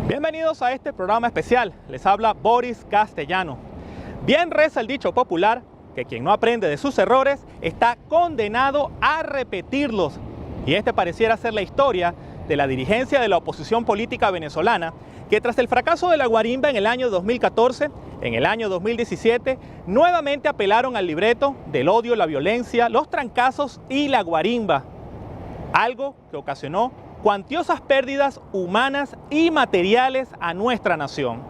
Bienvenidos a este programa especial. Les habla Boris Castellano. Bien reza el dicho popular que quien no aprende de sus errores está condenado a repetirlos. Y este pareciera ser la historia de la dirigencia de la oposición política venezolana, que tras el fracaso de la guarimba en el año 2014, en el año 2017, nuevamente apelaron al libreto del odio, la violencia, los trancazos y la guarimba. Algo que ocasionó cuantiosas pérdidas humanas y materiales a nuestra nación,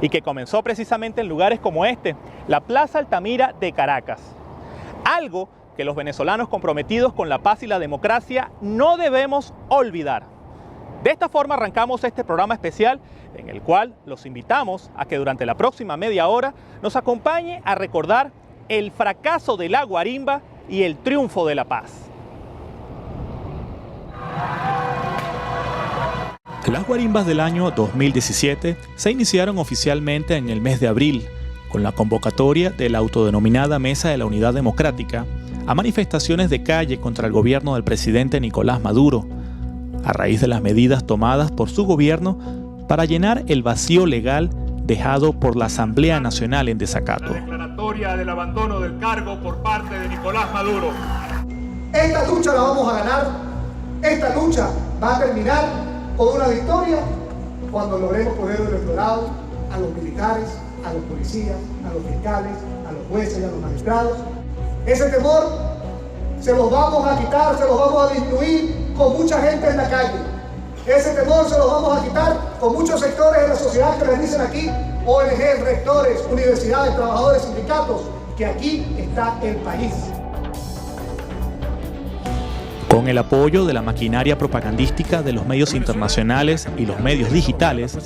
y que comenzó precisamente en lugares como este, la Plaza Altamira de Caracas. Algo que los venezolanos comprometidos con la paz y la democracia no debemos olvidar. De esta forma arrancamos este programa especial en el cual los invitamos a que durante la próxima media hora nos acompañe a recordar el fracaso de la guarimba y el triunfo de la paz. Las guarimbas del año 2017 se iniciaron oficialmente en el mes de abril, con la convocatoria de la autodenominada Mesa de la Unidad Democrática a manifestaciones de calle contra el gobierno del presidente Nicolás Maduro, a raíz de las medidas tomadas por su gobierno para llenar el vacío legal dejado por la Asamblea Nacional en desacato. La declaratoria del abandono del cargo por parte de Nicolás Maduro. Esta lucha la vamos a ganar, esta lucha va a terminar con una victoria cuando logremos poner del otro lado a los militares, a los policías, a los fiscales, a los jueces y a los magistrados. Ese temor se los vamos a quitar, se los vamos a disminuir con mucha gente en la calle. Ese temor se los vamos a quitar con muchos sectores de la sociedad que les dicen aquí, ONG, rectores, universidades, trabajadores, sindicatos, que aquí está el país. Con el apoyo de la maquinaria propagandística de los medios internacionales y los medios digitales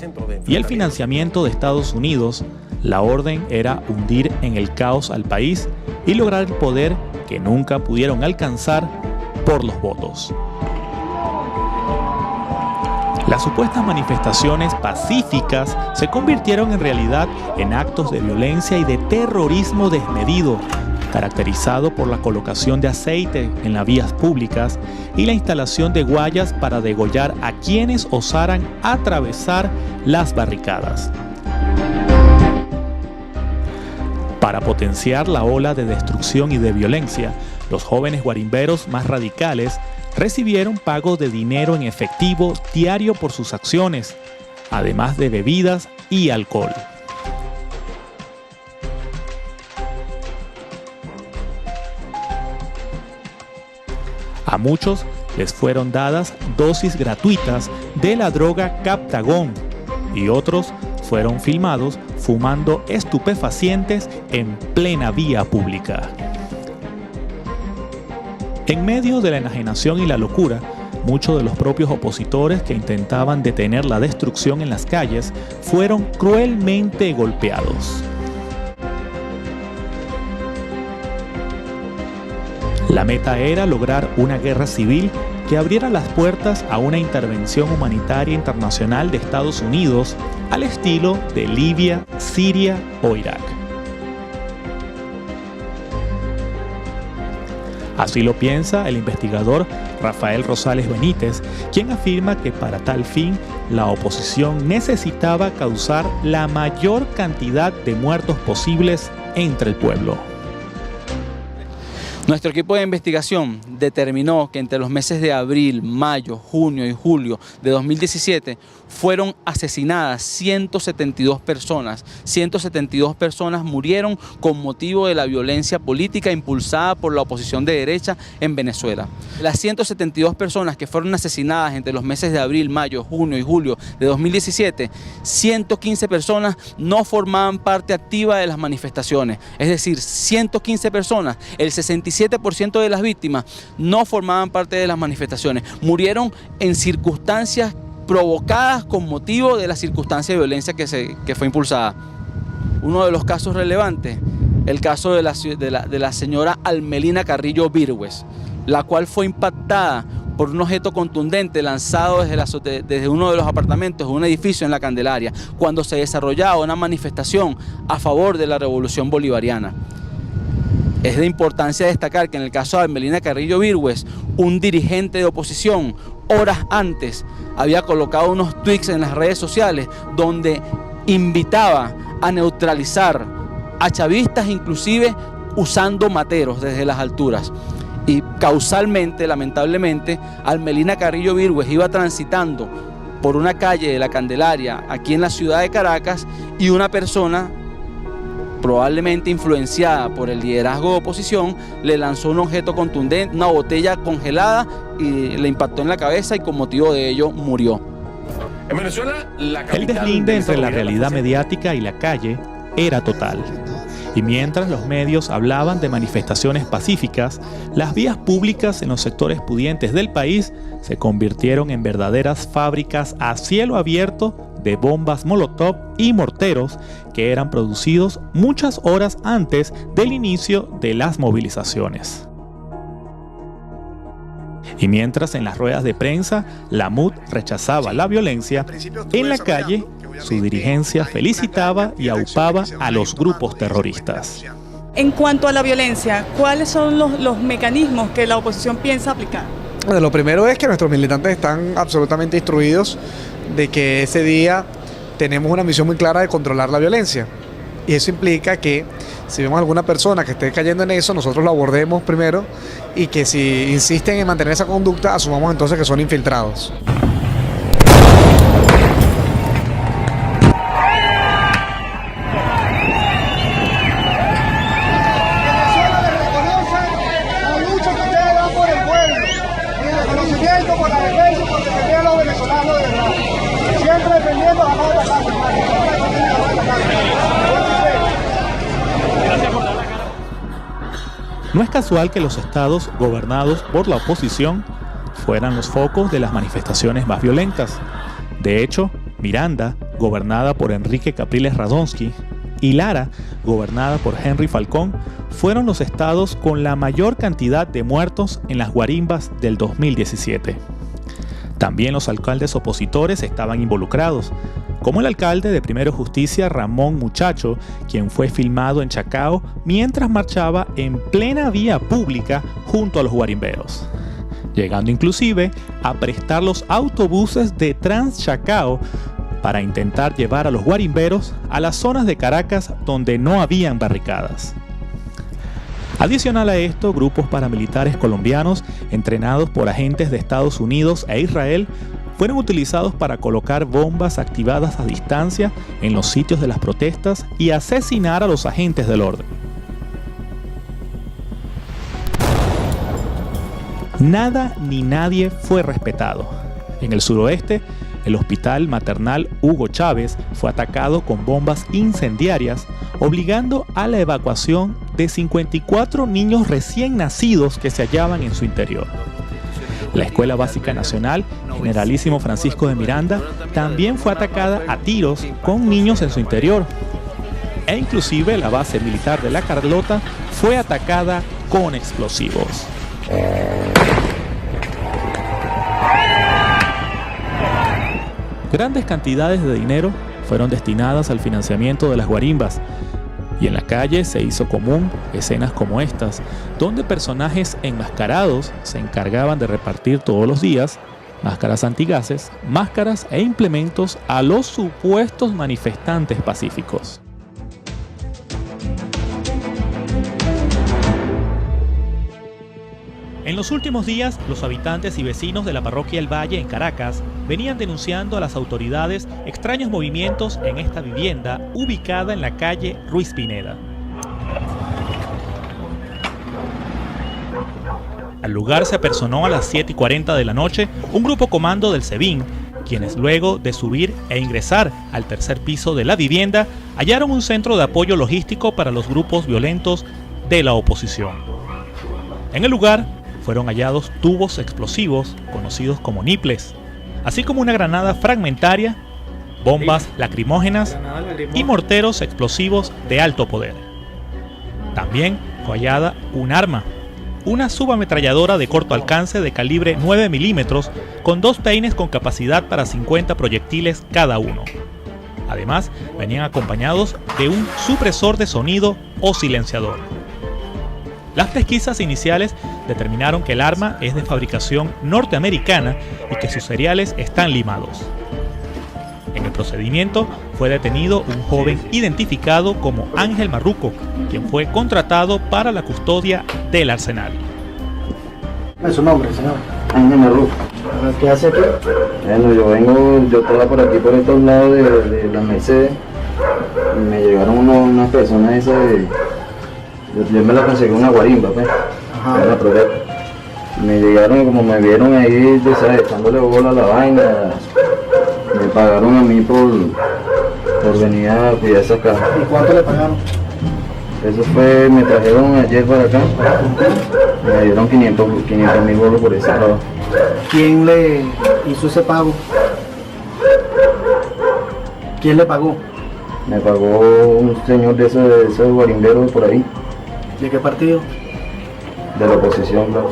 y el financiamiento de Estados Unidos, la orden era hundir en el caos al país y lograr el poder que nunca pudieron alcanzar por los votos. Las supuestas manifestaciones pacíficas se convirtieron en realidad en actos de violencia y de terrorismo desmedido, caracterizado por la colocación de aceite en las vías públicas y la instalación de guayas para degollar a quienes osaran atravesar las barricadas. Para potenciar la ola de destrucción y de violencia, los jóvenes guarimberos más radicales recibieron pago de dinero en efectivo diario por sus acciones, además de bebidas y alcohol. A muchos les fueron dadas dosis gratuitas de la droga Captagón y otros fueron filmados fumando estupefacientes en plena vía pública. En medio de la enajenación y la locura, muchos de los propios opositores que intentaban detener la destrucción en las calles fueron cruelmente golpeados. La meta era lograr una guerra civil que abriera las puertas a una intervención humanitaria internacional de Estados Unidos al estilo de Libia, Siria o Irak. Así lo piensa el investigador Rafael Rosales Benítez, quien afirma que para tal fin la oposición necesitaba causar la mayor cantidad de muertos posibles entre el pueblo. Nuestro equipo de investigación determinó que entre los meses de abril, mayo, junio y julio de 2017 fueron asesinadas 172 personas. 172 personas murieron con motivo de la violencia política impulsada por la oposición de derecha en Venezuela. Las 172 personas que fueron asesinadas entre los meses de abril, mayo, junio y julio de 2017, 115 personas no formaban parte activa de las manifestaciones. Es decir, 115 personas, el 67% de las víctimas no formaban parte de las manifestaciones. Murieron en circunstancias provocadas con motivo de la circunstancia de violencia que fue impulsada. Uno de los casos relevantes, el caso de la señora Almelina Carrillo Virgües, la cual fue impactada por un objeto contundente lanzado desde uno de los apartamentos de un edificio en La Candelaria, cuando se desarrollaba una manifestación a favor de la revolución bolivariana. Es de importancia destacar que en el caso de Almelina Carrillo Virgües, un dirigente de oposición, horas antes había colocado unos tweets en las redes sociales donde invitaba a neutralizar a chavistas, inclusive usando materos desde las alturas. Y causalmente, lamentablemente, Almelina Carrillo Virgües iba transitando por una calle de la Candelaria aquí en la ciudad de Caracas y una persona, probablemente influenciada por el liderazgo de oposición, le lanzó un objeto contundente, una botella congelada, y le impactó en la cabeza y con motivo de ello murió. En Venezuela, el deslinde entre la realidad mediática y la calle era total. Y mientras los medios hablaban de manifestaciones pacíficas, las vías públicas en los sectores pudientes del país se convirtieron en verdaderas fábricas a cielo abierto de bombas molotov y morteros que eran producidos muchas horas antes del inicio de las movilizaciones. Y mientras en las ruedas de prensa la MUD rechazaba la violencia, en la calle su dirigencia felicitaba y aupaba a los grupos terroristas. En cuanto a la violencia, ¿cuáles son los mecanismos que la oposición piensa aplicar? Bueno, lo primero es que nuestros militantes están absolutamente instruidos de que ese día tenemos una misión muy clara de controlar la violencia. Y eso implica que si vemos alguna persona que esté cayendo en eso, nosotros lo abordemos primero y que si insisten en mantener esa conducta, asumamos entonces que son infiltrados. Por la defensa y por defender a los venezolanos de verdad. Siempre defendiendo a la causa. No es casual que los estados gobernados por la oposición fueran los focos de las manifestaciones más violentas. De hecho, Miranda, gobernada por Enrique Capriles Radonsky, y Lara, gobernada por Henry Falcón, fueron los estados con la mayor cantidad de muertos en las guarimbas del 2017. También los alcaldes opositores estaban involucrados, como el alcalde de Primero Justicia, Ramón Muchacho, quien fue filmado en Chacao mientras marchaba en plena vía pública junto a los guarimberos, llegando inclusive a prestar los autobuses de Trans-Chacao para intentar llevar a los guarimberos a las zonas de Caracas donde no habían barricadas. Adicional a esto, grupos paramilitares colombianos entrenados por agentes de Estados Unidos e Israel fueron utilizados para colocar bombas activadas a distancia en los sitios de las protestas y asesinar a los agentes del orden. Nada ni nadie fue respetado. En el suroeste, el hospital maternal Hugo Chávez fue atacado con bombas incendiarias, obligando a la evacuación de 54 niños recién nacidos que se hallaban en su interior. La Escuela Básica Nacional Generalísimo Francisco de Miranda también fue atacada a tiros con niños en su interior. E inclusive la base militar de La Carlota fue atacada con explosivos. Grandes cantidades de dinero fueron destinadas al financiamiento de las guarimbas, y en la calle se hizo común escenas como estas, donde personajes enmascarados se encargaban de repartir todos los días máscaras antigases, máscaras e implementos a los supuestos manifestantes pacíficos. En los últimos días, los habitantes y vecinos de la parroquia El Valle en Caracas venían denunciando a las autoridades extraños movimientos en esta vivienda ubicada en la calle Ruiz Pineda. Al lugar se apersonó a las 7:40 de la noche un grupo comando del SEBIN, quienes luego de subir e ingresar al tercer piso de la vivienda hallaron un centro de apoyo logístico para los grupos violentos de la oposición. En el lugar fueron hallados tubos explosivos conocidos como niples, así como una granada fragmentaria, bombas lacrimógenas y morteros explosivos de alto poder. También fue hallada un arma, una subametralladora de corto alcance de calibre 9 milímetros con 2 peines con capacidad para 50 proyectiles cada uno. Además, venían acompañados de un supresor de sonido o silenciador. Las pesquisas iniciales determinaron que el arma es de fabricación norteamericana y que sus seriales están limados. En el procedimiento fue detenido un joven identificado como Ángel Marruco, quien fue contratado para la custodia del arsenal. ¿Cuál es su nombre, señor? Ángel Marruco. ¿Qué hace aquí? Bueno, yo estaba por aquí, por estos lados de la Mercedes, y me llegaron unas personas esas de... Yo me la conseguí una guarimba, pues. Ajá. Una Provet. Me llegaron y como me vieron ahí, ¿sabes? Echándole bola a la vaina, me pagaron a mí por venir a cuidar esa casa. ¿Y cuánto le pagaron? Eso fue, me trajeron ayer para acá, me dieron 500.000 bolos por ese lado. ¿Quién le hizo ese pago? ¿Quién le pagó? Me pagó un señor de esos guarimberos por ahí, ¿De qué partido? de la oposición, claro.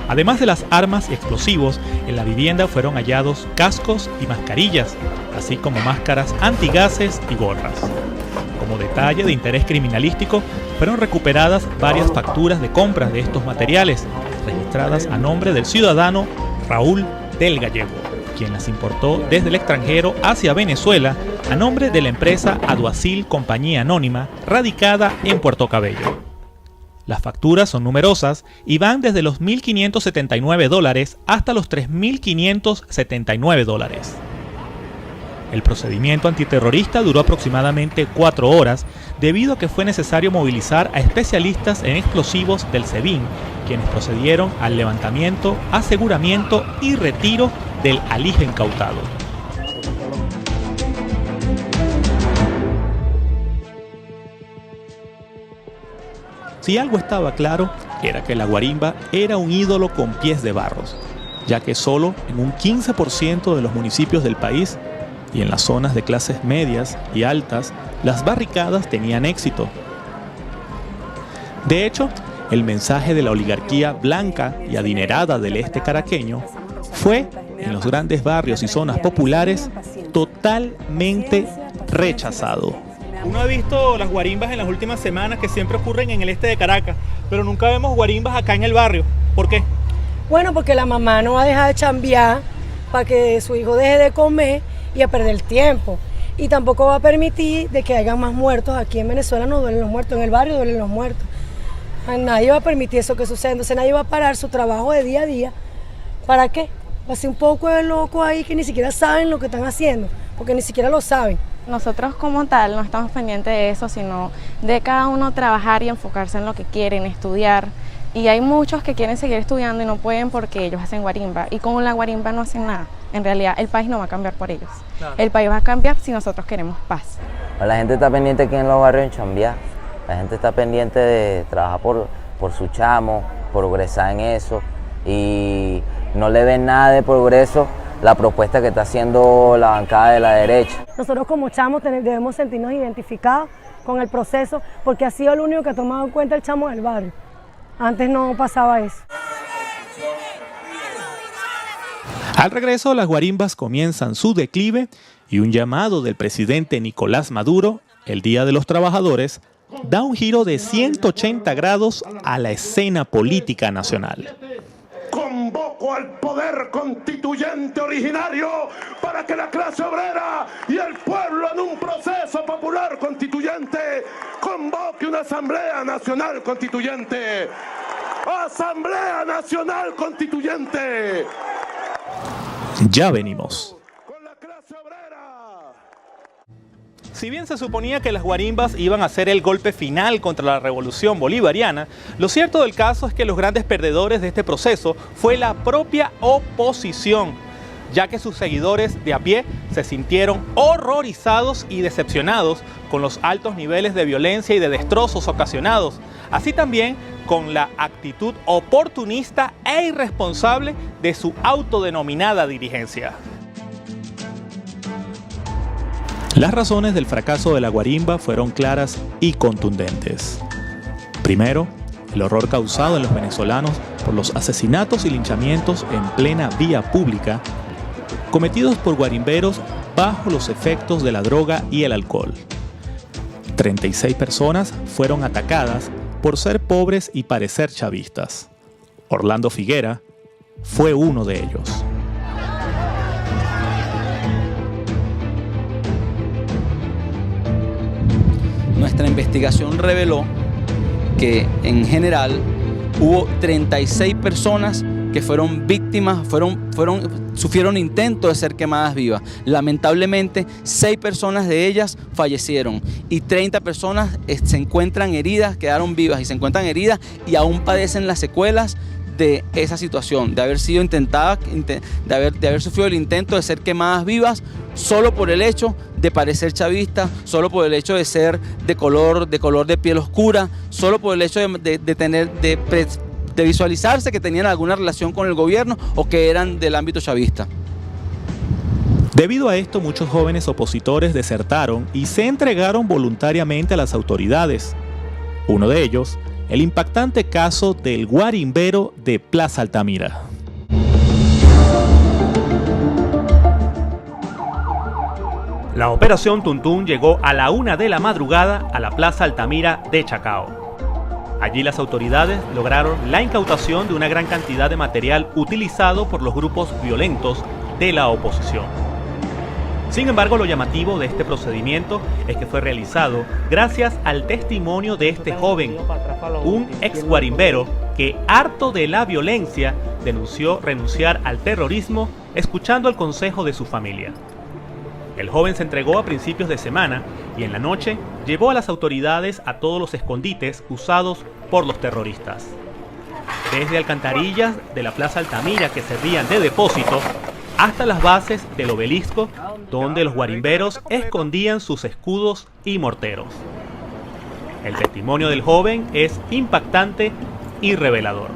Además de las armas y explosivos, en la vivienda fueron hallados cascos y mascarillas, así como máscaras antigases y gorras. Como detalle de interés criminalístico, fueron recuperadas varias facturas de compras de estos materiales, registradas a nombre del ciudadano Raúl del Gallego, quien las importó desde el extranjero hacia Venezuela a nombre de la empresa Aduacil Compañía Anónima, radicada en Puerto Cabello. Las facturas son numerosas y van desde los $1.579 hasta los $3.579. El procedimiento antiterrorista duró aproximadamente 4 horas debido a que fue necesario movilizar a especialistas en explosivos del SEBIN, quienes procedieron al levantamiento, aseguramiento y retiro del alijo incautado. Si algo estaba claro, era que la guarimba era un ídolo con pies de barros, ya que solo en un 15% de los municipios del país y en las zonas de clases medias y altas, las barricadas tenían éxito. De hecho, el mensaje de la oligarquía blanca y adinerada del este caraqueño fue, en los grandes barrios y zonas populares, totalmente rechazado. Uno ha visto las guarimbas en las últimas semanas que siempre ocurren en el este de Caracas, pero nunca vemos guarimbas acá en el barrio. ¿Por qué? Bueno, porque la mamá no va a dejar de chambear para que su hijo deje de comer y a perder tiempo. Y tampoco va a permitir de que haya más muertos. Aquí en Venezuela no duelen los muertos, en el barrio duelen los muertos. Nadie va a permitir eso que suceda, entonces nadie va a parar su trabajo de día a día. ¿Para qué? Va a ser un poco de loco ahí que ni siquiera saben lo que están haciendo, porque ni siquiera lo saben. Nosotros como tal no estamos pendientes de eso, sino de cada uno trabajar y enfocarse en lo que quieren, estudiar. Y hay muchos que quieren seguir estudiando y no pueden porque ellos hacen guarimba. Y con la guarimba no hacen nada. En realidad el país no va a cambiar por ellos. Claro. El país va a cambiar si nosotros queremos paz. La gente está pendiente aquí en los barrios en chambear. La gente está pendiente de trabajar por su chamo, progresar en eso. Y no le ven nada de progreso la propuesta que está haciendo la bancada de la derecha. Nosotros como chamos debemos sentirnos identificados con el proceso porque ha sido el único que ha tomado en cuenta el chamo del barrio. Antes no pasaba eso. Al regreso, las guarimbas comienzan su declive y un llamado del presidente Nicolás Maduro, el Día de los Trabajadores, da un giro de 180 grados a la escena política nacional. Convoco al poder constituyente originario para que la clase obrera y el pueblo en un proceso popular constituyente convoque una Asamblea Nacional Constituyente. ¡Asamblea Nacional Constituyente! Ya venimos. Si bien se suponía que las guarimbas iban a ser el golpe final contra la revolución bolivariana, lo cierto del caso es que los grandes perdedores de este proceso fue la propia oposición, ya que sus seguidores de a pie se sintieron horrorizados y decepcionados con los altos niveles de violencia y de destrozos ocasionados, así también con la actitud oportunista e irresponsable de su autodenominada dirigencia. Las razones del fracaso de la guarimba fueron claras y contundentes. Primero, el horror causado en los venezolanos por los asesinatos y linchamientos en plena vía pública cometidos por guarimberos bajo los efectos de la droga y el alcohol. 36 personas fueron atacadas por ser pobres y parecer chavistas. Orlando Figuera fue uno de ellos. Nuestra investigación reveló que en general hubo 36 personas que fueron víctimas, sufrieron intentos de ser quemadas vivas. Lamentablemente, 6 personas de ellas fallecieron y 30 personas se encuentran heridas, quedaron vivas y se encuentran heridas y aún padecen las secuelas de esa situación, de haber sido intentadas, de haber sufrido el intento de ser quemadas vivas solo por el hecho de parecer chavistas, solo por el hecho de ser de color de piel oscura, solo por el hecho de visualizarse que tenían alguna relación con el gobierno o que eran del ámbito chavista. Debido a esto, muchos jóvenes opositores desertaron y se entregaron voluntariamente a las autoridades. Uno de ellos, el impactante caso del guarimbero de Plaza Altamira. La operación Tuntún llegó a la 1 de la madrugada a la Plaza Altamira de Chacao. Allí las autoridades lograron la incautación de una gran cantidad de material utilizado por los grupos violentos de la oposición. Sin embargo, lo llamativo de este procedimiento es que fue realizado gracias al testimonio de este joven, un ex guarimbero que, harto de la violencia, denunció renunciar al terrorismo escuchando el consejo de su familia. El joven se entregó a principios de semana y en la noche llevó a las autoridades a todos los escondites usados por los terroristas. Desde alcantarillas de la Plaza Altamira que servían de depósito hasta las bases del obelisco donde los guarimberos escondían sus escudos y morteros. El testimonio del joven es impactante y revelador.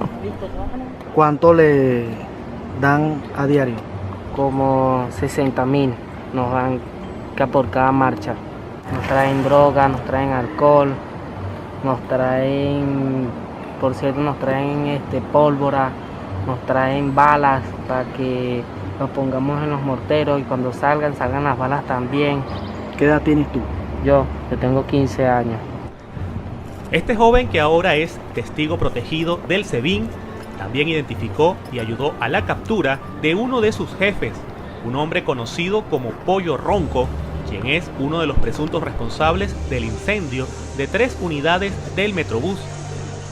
¿Cuánto le dan a diario? Como 60.000 nos dan por cada marcha. Nos traen droga, nos traen alcohol, nos traen, por cierto, nos traen pólvora, nos traen balas para que nos pongamos en los morteros y cuando salgan las balas también. ¿Qué edad tienes tú? Yo tengo 15 años. Este joven, que ahora es testigo protegido del SEBIN, también identificó y ayudó a la captura de uno de sus jefes, un hombre conocido como Pollo Ronco, quien es uno de los presuntos responsables del incendio de 3 unidades del Metrobús,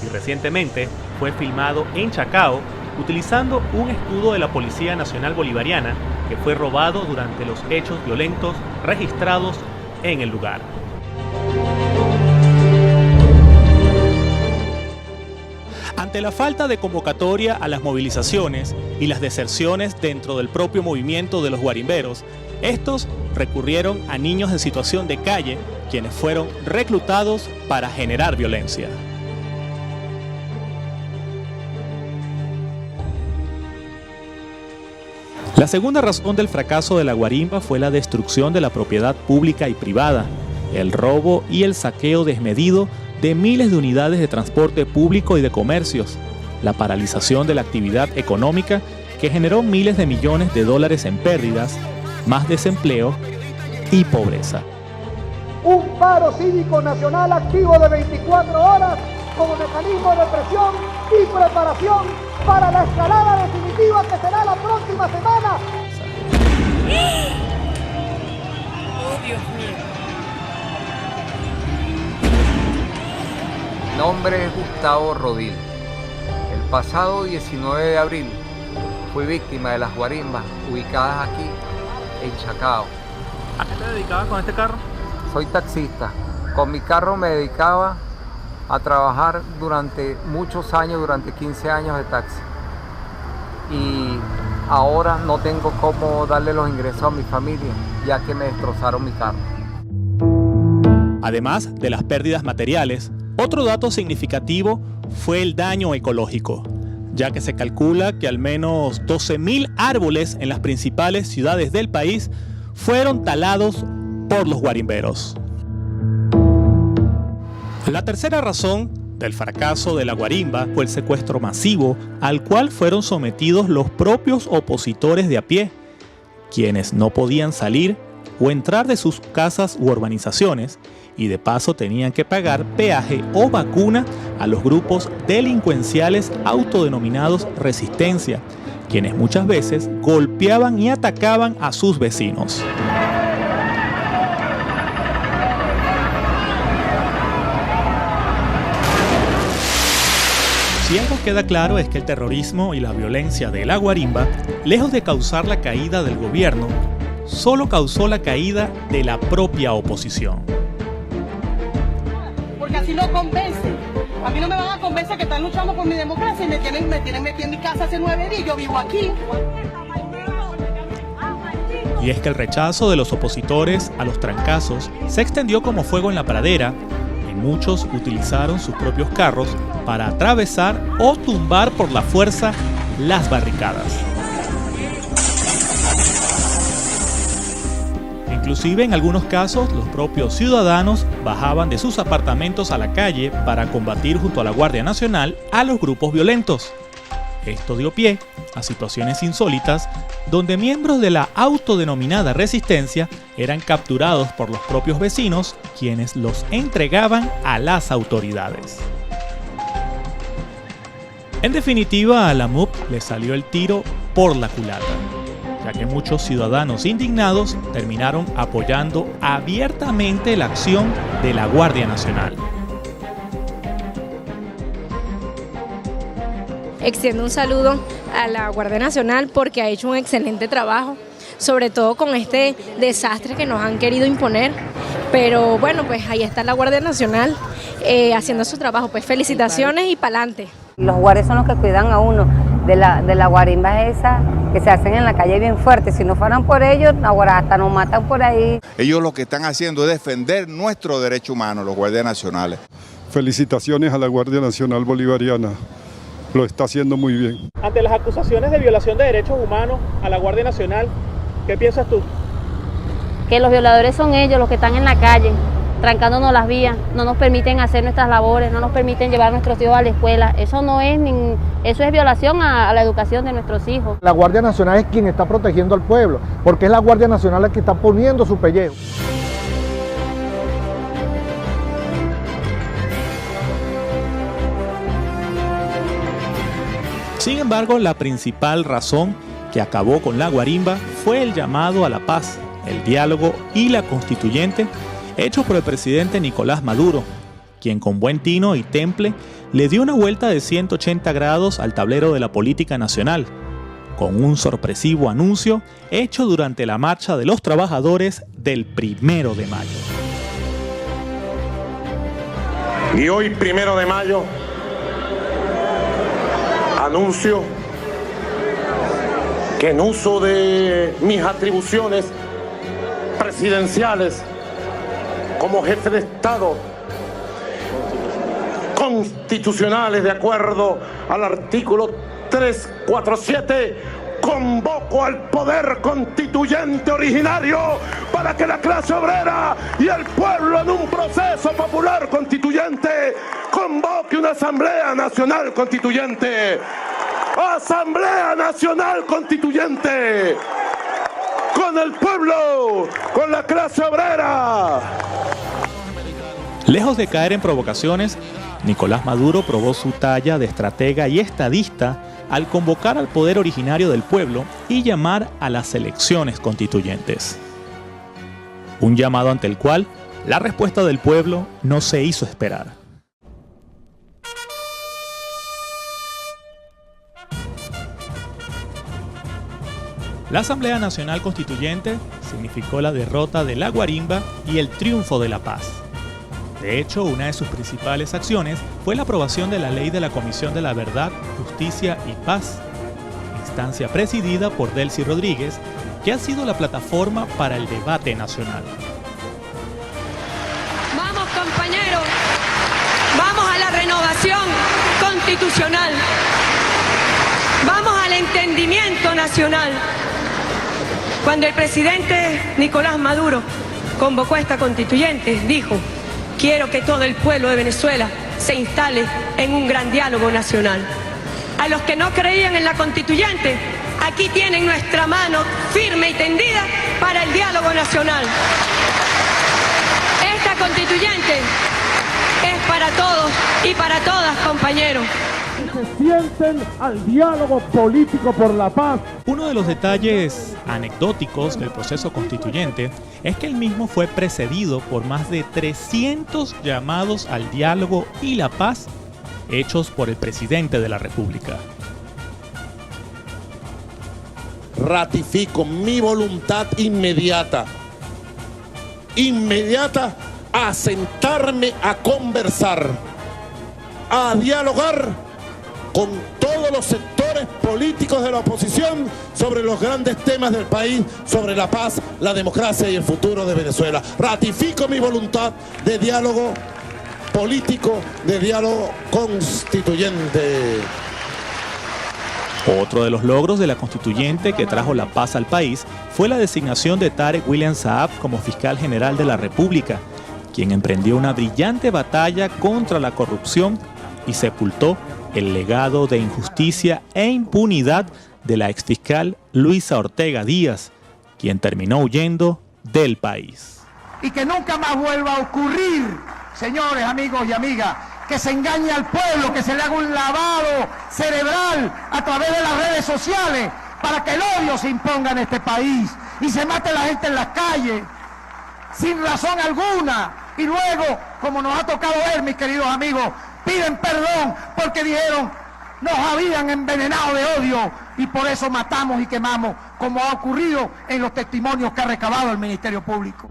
y recientemente fue filmado en Chacao utilizando un escudo de la Policía Nacional Bolivariana que fue robado durante los hechos violentos registrados en el lugar. Ante la falta de convocatoria a las movilizaciones y las deserciones dentro del propio movimiento de los guarimberos, estos recurrieron a niños en situación de calle, quienes fueron reclutados para generar violencia. La segunda razón del fracaso de la guarimba fue la destrucción de la propiedad pública y privada, el robo y el saqueo desmedido de miles de unidades de transporte público y de comercios, la paralización de la actividad económica que generó miles de millones de dólares en pérdidas, más desempleo y pobreza. Un paro cívico nacional activo de 24 horas como mecanismo de presión y preparación para la escalada definitiva que será la próxima semana. Oh, Dios mío. Mi nombre es Gustavo Rodil. El pasado 19 de abril fui víctima de las guarimbas ubicadas aquí en Chacao. ¿A qué te dedicabas con este carro? Soy taxista. Con mi carro me dedicaba a trabajar durante muchos años, durante 15 años de taxi. Y ahora no tengo cómo darle los ingresos a mi familia, ya que me destrozaron mi carro. Además de las pérdidas materiales, otro dato significativo fue el daño ecológico, ya que se calcula que al menos 12.000 árboles en las principales ciudades del país fueron talados por los guarimberos. La tercera razón del fracaso de la guarimba fue el secuestro masivo al cual fueron sometidos los propios opositores de a pie, quienes no podían salir o entrar de sus casas u urbanizaciones y de paso tenían que pagar peaje o vacuna a los grupos delincuenciales autodenominados Resistencia, quienes muchas veces golpeaban y atacaban a sus vecinos. Si algo queda claro es que el terrorismo y la violencia de la guarimba, lejos de causar la caída del gobierno, solo causó la caída de la propia oposición. Porque así no convencen. A mí no me van a convencer que están luchando por mi democracia y me tienen metido en mi casa hace 9 días. Yo vivo aquí. Y es que el rechazo de los opositores a los trancazos se extendió como fuego en la pradera. Muchos utilizaron sus propios carros para atravesar o tumbar por la fuerza las barricadas. Inclusive en algunos casos los propios ciudadanos bajaban de sus apartamentos a la calle para combatir junto a la Guardia Nacional a los grupos violentos. Esto dio pie a situaciones insólitas donde miembros de la autodenominada resistencia eran capturados por los propios vecinos, quienes los entregaban a las autoridades. En definitiva, a la MUP le salió el tiro por la culata, ya que muchos ciudadanos indignados terminaron apoyando abiertamente la acción de la Guardia Nacional. Extiendo un saludo a la Guardia Nacional porque ha hecho un excelente trabajo, sobre todo con este desastre que nos han querido imponer. Pero bueno, pues ahí está la Guardia Nacional haciendo su trabajo. Pues felicitaciones y pa'lante. Los guardias son los que cuidan a uno de la guarimba esa que se hacen en la calle bien fuerte. Si no fueran por ellos, ahora hasta nos matan por ahí. Ellos lo que están haciendo es defender nuestro derecho humano, los guardias nacionales. Felicitaciones a la Guardia Nacional Bolivariana. Lo está haciendo muy bien. Ante las acusaciones de violación de derechos humanos a la Guardia Nacional, ¿qué piensas tú? Que los violadores son ellos los que están en la calle, trancándonos las vías, no nos permiten hacer nuestras labores, no nos permiten llevar a nuestros hijos a la escuela. Eso no es eso es violación a la educación de nuestros hijos. La Guardia Nacional es quien está protegiendo al pueblo, porque es la Guardia Nacional la que está poniendo su pellejo. Sin embargo, la principal razón que acabó con la guarimba fue el llamado a la paz, el diálogo y la constituyente hecho por el presidente Nicolás Maduro, quien con buen tino y temple le dio una vuelta de 180 grados al tablero de la política nacional, con un sorpresivo anuncio hecho durante la marcha de los trabajadores del 1 de mayo. Y hoy, 1 de mayo, anuncio que en uso de mis atribuciones presidenciales como jefe de Estado, constitucionales de acuerdo al artículo 347, convoco al poder constituyente originario para que la clase obrera y el pueblo en un proceso popular constituyente convoque una Asamblea Nacional Constituyente. Asamblea Nacional Constituyente. Con el pueblo, con la clase obrera. Lejos de caer en provocaciones, Nicolás Maduro probó su talla de estratega y estadista al convocar al poder originario del pueblo y llamar a las elecciones constituyentes. Un llamado ante el cual la respuesta del pueblo no se hizo esperar. La Asamblea Nacional Constituyente significó la derrota de la guarimba y el triunfo de la paz. De hecho, una de sus principales acciones fue la aprobación de la Ley de la Comisión de la Verdad, Justicia y Paz, instancia presidida por Delcy Rodríguez, que ha sido la plataforma para el debate nacional. Vamos, compañeros, vamos a la renovación constitucional, vamos al entendimiento nacional. Cuando el presidente Nicolás Maduro convocó a esta constituyente, dijo: quiero que todo el pueblo de Venezuela se instale en un gran diálogo nacional. A los que no creían en la constituyente, aquí tienen nuestra mano firme y tendida para el diálogo nacional. Esta constituyente es para todos y para todas, compañeros. Se sienten al diálogo político por la paz. Uno de los detalles anecdóticos del proceso constituyente es que el mismo fue precedido por más de 300 llamados al diálogo y la paz hechos por el presidente de la República. Ratifico mi voluntad inmediata a sentarme a conversar, a dialogar con todos los sectores políticos de la oposición sobre los grandes temas del país, sobre la paz, la democracia y el futuro de Venezuela. Ratifico mi voluntad de diálogo político, de diálogo constituyente. Otro de los logros de la constituyente que trajo la paz al país fue la designación de Tarek William Saab como fiscal general de la República, quien emprendió una brillante batalla contra la corrupción y sepultó el legado de injusticia e impunidad de la exfiscal Luisa Ortega Díaz, quien terminó huyendo del país. Y que nunca más vuelva a ocurrir, señores, amigos y amigas, que se engañe al pueblo, que se le haga un lavado cerebral a través de las redes sociales para que el odio se imponga en este país y se mate la gente en las calles sin razón alguna. Y luego, como nos ha tocado ver, mis queridos amigos, piden perdón porque dijeron nos habían envenenado de odio y por eso matamos y quemamos, como ha ocurrido en los testimonios que ha recabado el Ministerio Público.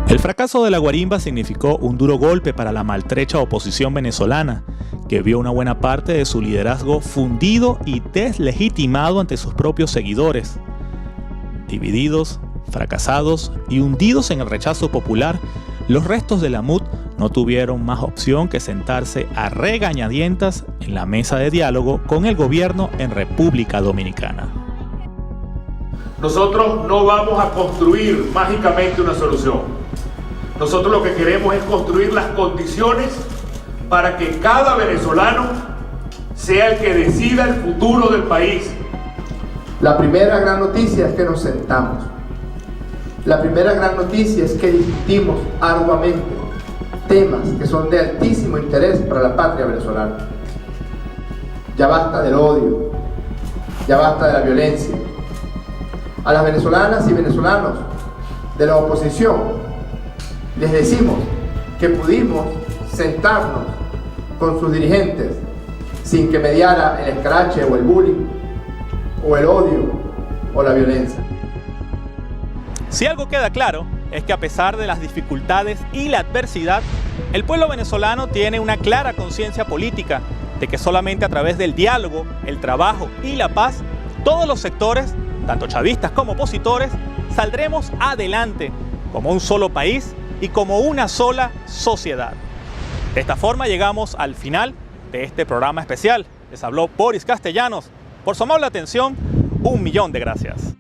El fracaso de la guarimba significó un duro golpe para la maltrecha oposición venezolana, que vio una buena parte de su liderazgo fundido y deslegitimado ante sus propios seguidores. Divididos, fracasados y hundidos en el rechazo popular, los restos de la MUD no tuvieron más opción que sentarse a regañadientas en la mesa de diálogo con el gobierno en República Dominicana. Nosotros no vamos a construir mágicamente una solución. Nosotros lo que queremos es construir las condiciones para que cada venezolano sea el que decida el futuro del país. La primera gran noticia es que nos sentamos. La primera gran noticia es que discutimos arduamente temas que son de altísimo interés para la patria venezolana. Ya basta del odio, ya basta de la violencia. A las venezolanas y venezolanos de la oposición les decimos que pudimos sentarnos con sus dirigentes sin que mediara el escrache o el bullying o el odio o la violencia. Si algo queda claro es que a pesar de las dificultades y la adversidad, el pueblo venezolano tiene una clara conciencia política de que solamente a través del diálogo, el trabajo y la paz, todos los sectores, tanto chavistas como opositores, saldremos adelante como un solo país y como una sola sociedad. De esta forma llegamos al final de este programa especial. Les habló Boris Castellanos. Por su amable atención, 1.000.000 de gracias.